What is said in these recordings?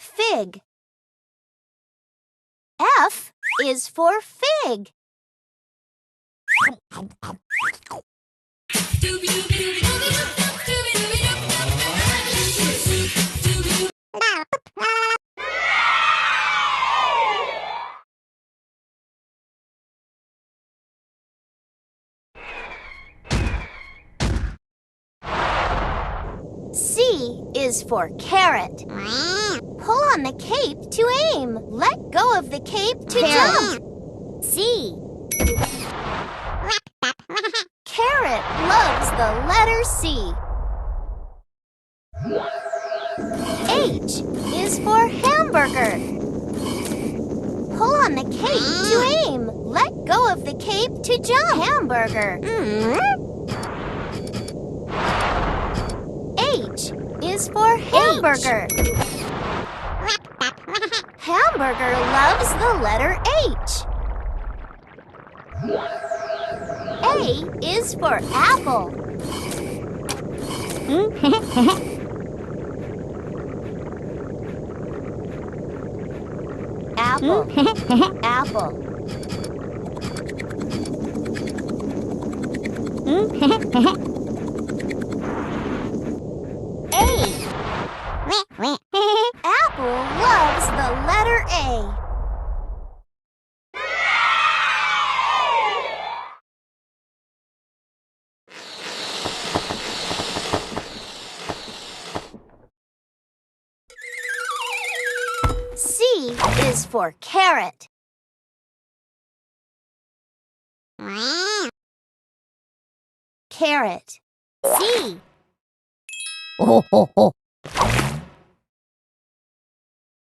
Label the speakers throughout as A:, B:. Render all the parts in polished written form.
A: fig. F is for fig. C is for carrot. Pull on the cape to aim. Let go of the cape to jump. C. Carrot loves the letter C. H is for hamburger. Pull on the cape to aim. Let go of the cape to jump. Hamburger. H is for hamburger. Hamburger loves the letter H. A is for apple. Apple. Apple. Apple loves the letter A. C is for carrot. Carrot. C.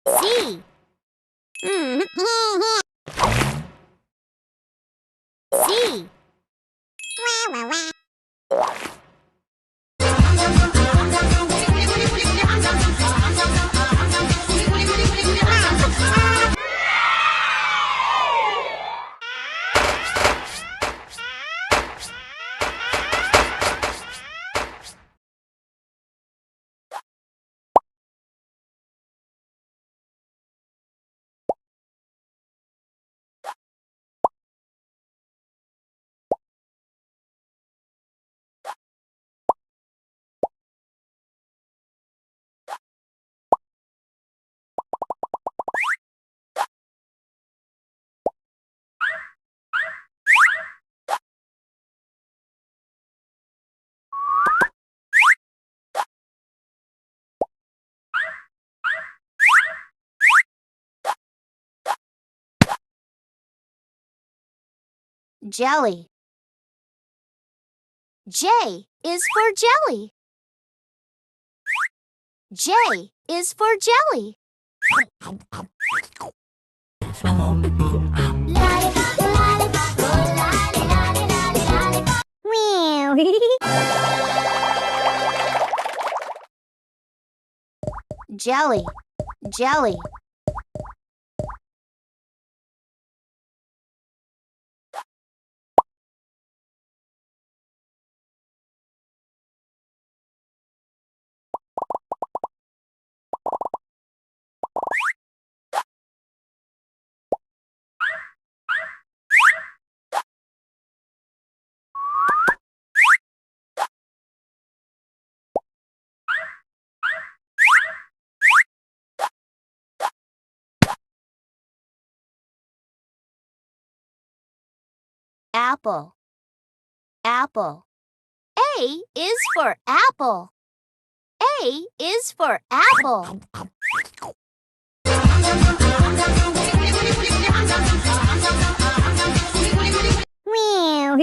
A: C. C. Jelly. J is for jelly. J is for jelly. Jelly. Jelly. Apple. Apple. A is for apple. A is for apple. Meow.